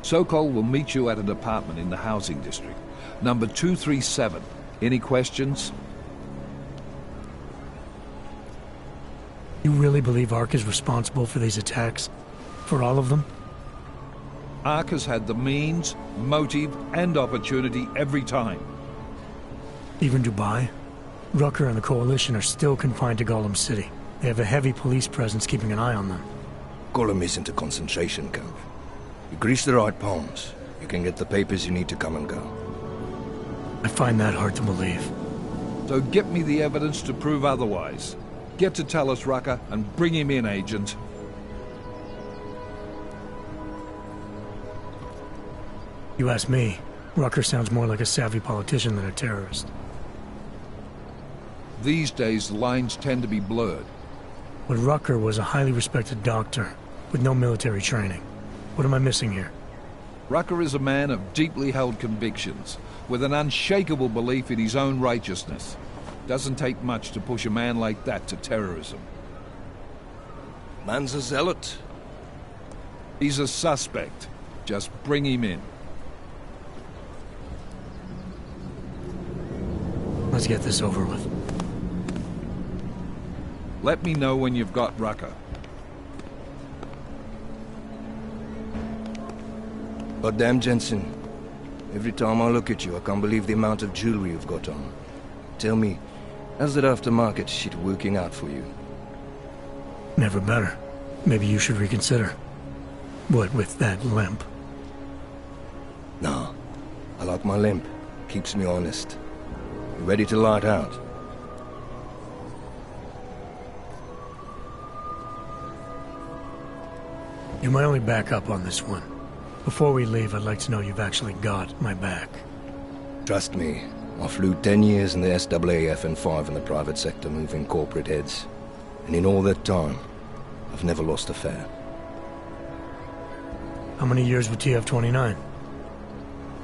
Sokol will meet you at an apartment in the housing district. Number 237. Any questions? You really believe Ark is responsible for these attacks? For all of them? Ark has had the means, motive, and opportunity every time. Even Dubai? Rucker and the Coalition are still confined to Gollum City. They have a heavy police presence keeping an eye on them. Gollum isn't a concentration camp. You grease the right palms, you can get the papers you need to come and go. I find that hard to believe. So get me the evidence to prove otherwise. Get to tell us, Rucker, and bring him in, Agent. You ask me, Rucker sounds more like a savvy politician than a terrorist. These days, the lines tend to be blurred. But Rucker was a highly respected doctor, with no military training. What am I missing here? Rucker is a man of deeply held convictions, with an unshakable belief in his own righteousness. Doesn't take much to push a man like that to terrorism. Man's a zealot. He's a suspect. Just bring him in. Let's get this over with. Let me know when you've got Rucker. Goddamn, Jensen. Every time I look at you, I can't believe the amount of jewelry you've got on. Tell me, how's that aftermarket shit working out for you? Never better. Maybe you should reconsider. What with that limp? Nah. I like my limp. Keeps me honest. You ready to light out? You're my only backup on this one. Before we leave, I'd like to know you've actually got my back. Trust me. I flew 10 years in the SAAF and 5 in the private sector moving corporate heads. And in all that time, I've never lost a fare. How many years with TF-29?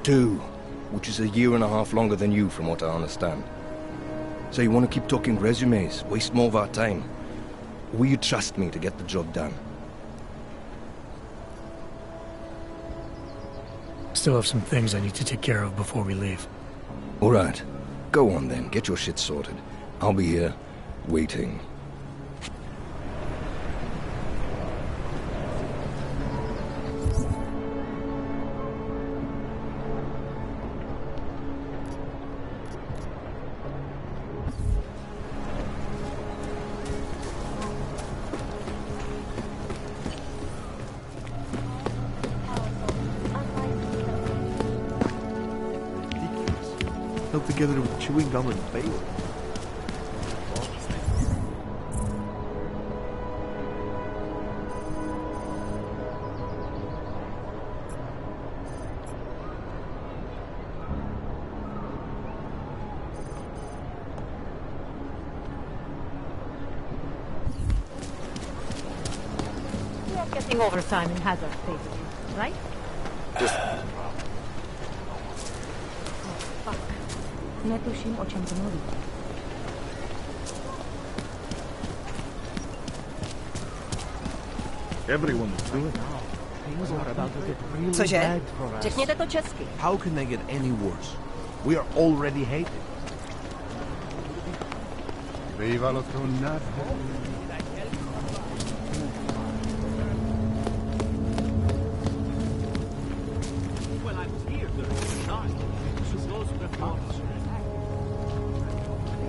2, which is a year and a half longer than you from what I understand. So you want to keep talking resumes, waste more of our time? Or will you trust me to get the job done? Still have some things I need to take care of before we leave. All right. Go on then, get your shit sorted. I'll be here, waiting. Held together with chewing gum and bacon. We are getting overtime in hazard status, right? Netuším, o čem to mluví. Everyone's doing it. Things are about to get really Cože? bad for us. Řekněte to česky. How can they get any worse? We are already hated. Bývalo to nádherné.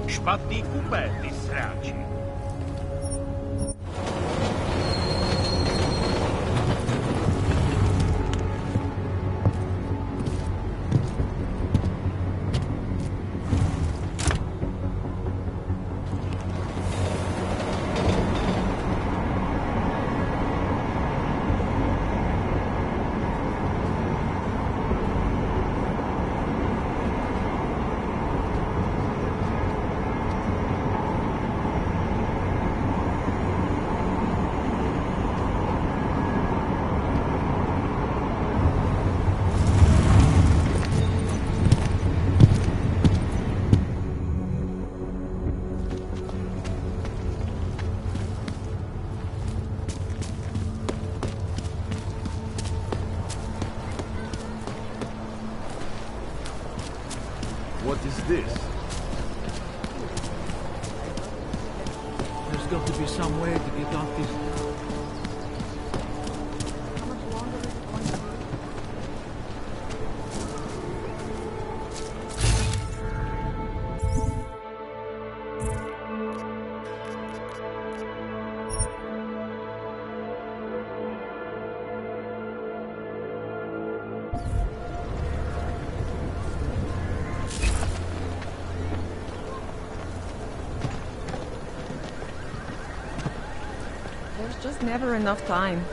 Špatný kupé, ty sráči. What is this? There's got to be some way to get off this. There's just never enough time.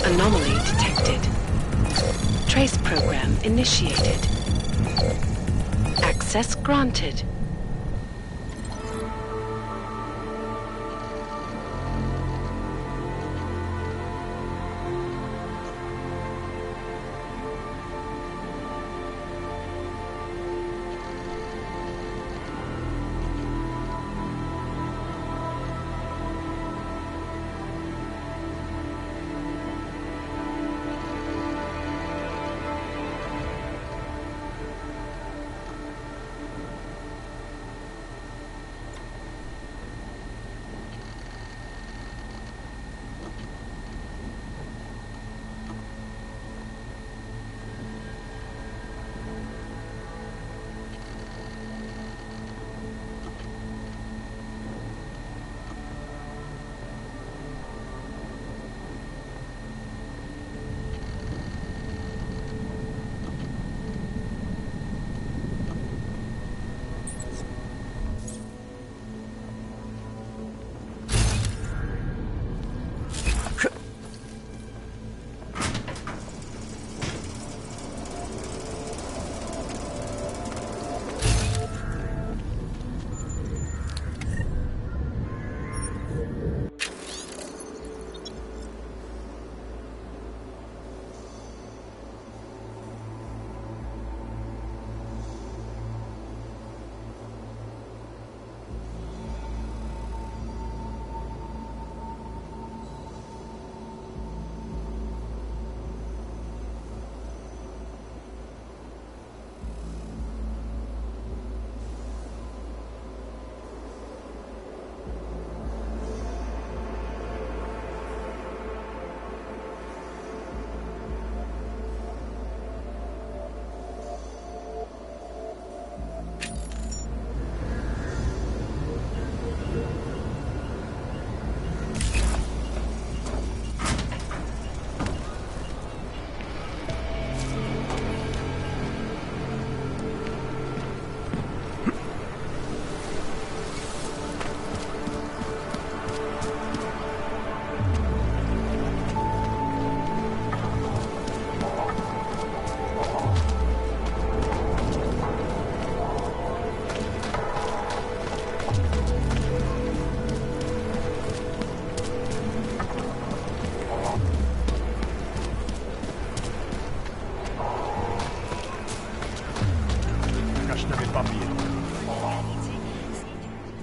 Anomaly detected. Trace program initiated. Access granted.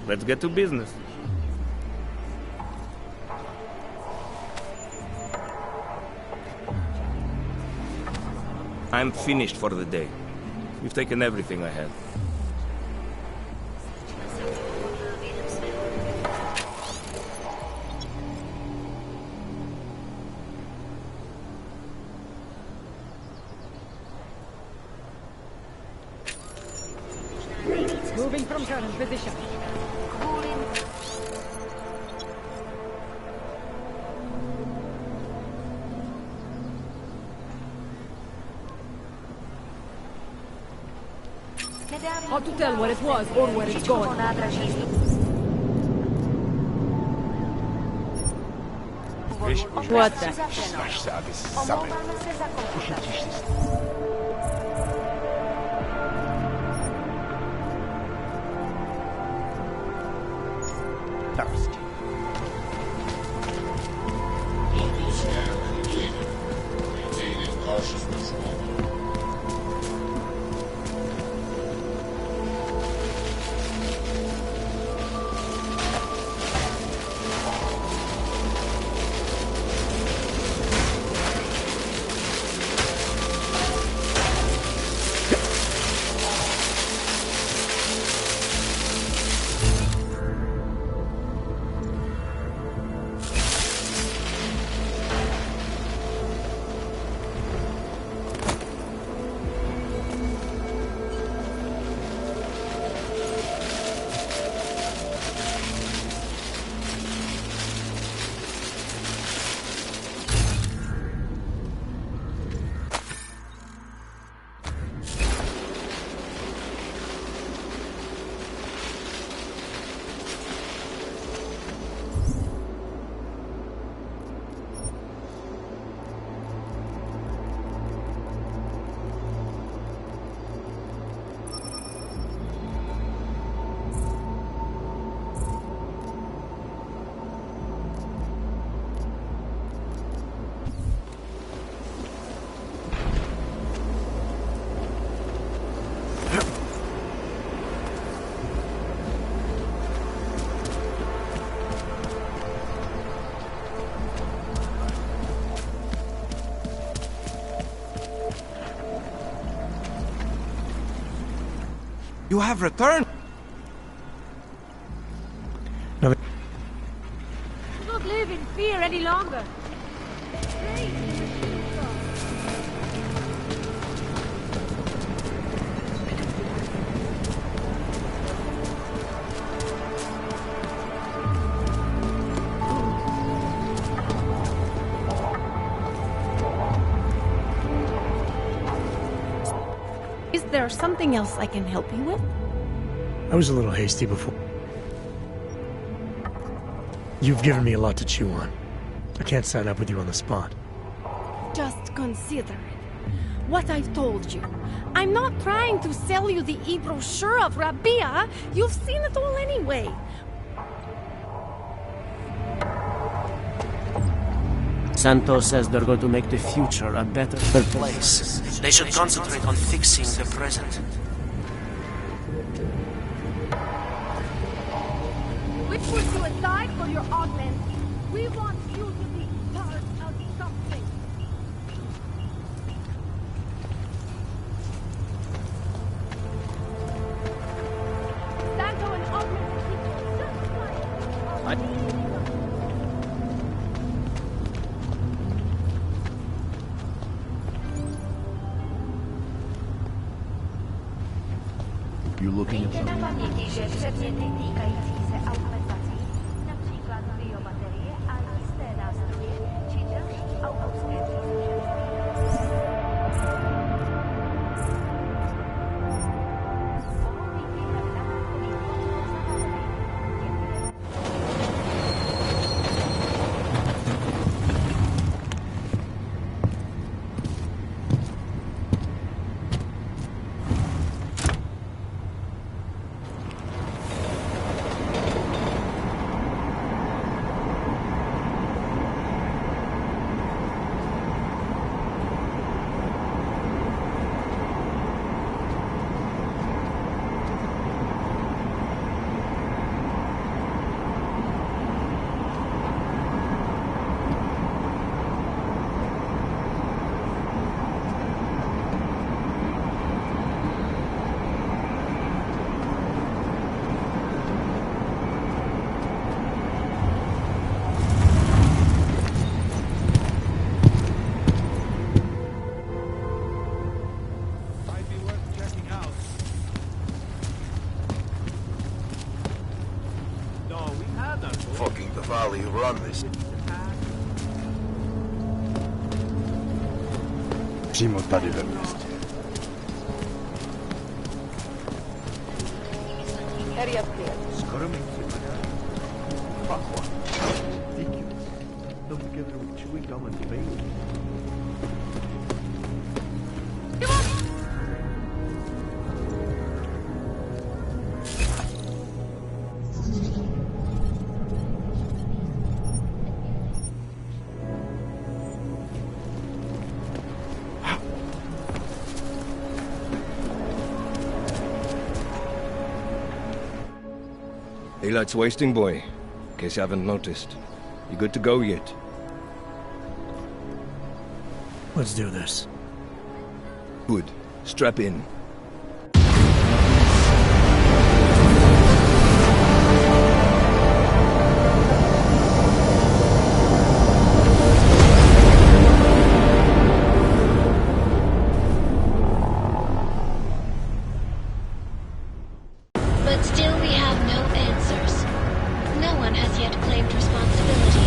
Let's get to business. I'm finished for the day. You've taken everything I had. Moving from current position. Hard to tell where it was or where it's going. What the? Local scan completed. Maintaining cautious patrol. You have returned! Do not live in fear any longer. Is there something else I can help you with? I was a little hasty before. You've given me a lot to chew on. I can't sign up with you on the spot. Just consider it. What I've told you. I'm not trying to sell you the e-brochure of Rabia. You've seen it all anyway. Santos says they're going to make the future a better place. They should concentrate on fixing the present. We put you aside for your augment. We want you to be part of something. Santo and augmented people just like... You looking at something? Fucking the valley who run this. Přímo tady ve městě. Skoro mi Fuck one. Ridiculous. Held together with chewing gum and paint. Daylight's wasting, boy. In case you haven't noticed. You good to go yet? Let's do this. Good. Strap in. But still we have no answers. No one has yet claimed responsibility.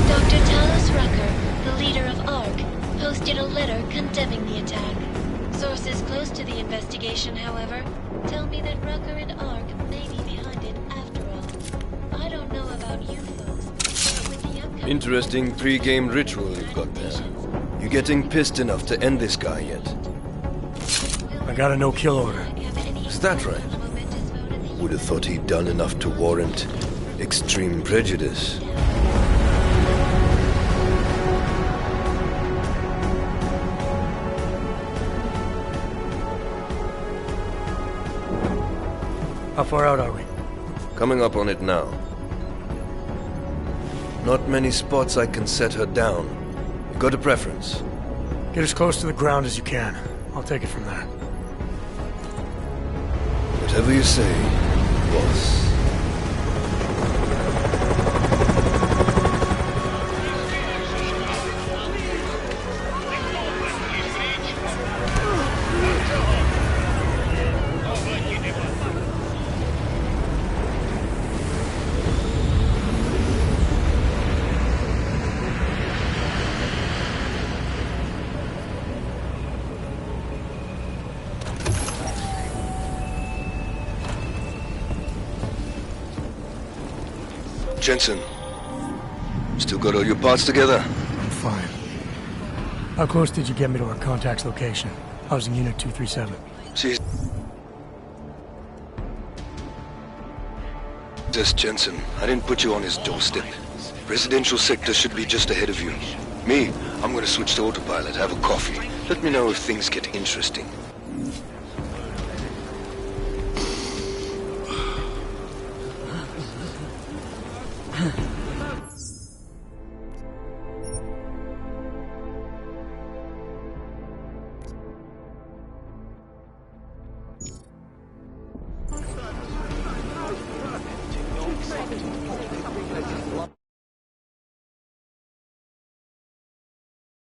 Dr. Talos Rucker, the leader of ARC, posted a letter condemning the attack. Sources close to the investigation, however, tell me that Rucker and ARC may be behind it after all. I don't know about you folks, but with the upcoming... Interesting pre-game ritual you've got there. You getting pissed enough to end this guy yet? I got a no-kill order. Is that right? Would have thought he'd done enough to warrant extreme prejudice. How far out are we? Coming up on it now. Not many spots I can set her down. You got a preference? Get as close to the ground as you can. I'll take it from there. Whatever you say, boss. Jensen, still got all your parts together? I'm fine. How close did you get me to our contact's location? Housing Unit 237. See, this Jensen, I didn't put you on his doorstep. Residential sector should be just ahead of you. Me, I'm gonna switch to autopilot, have a coffee. Let me know if things get interesting.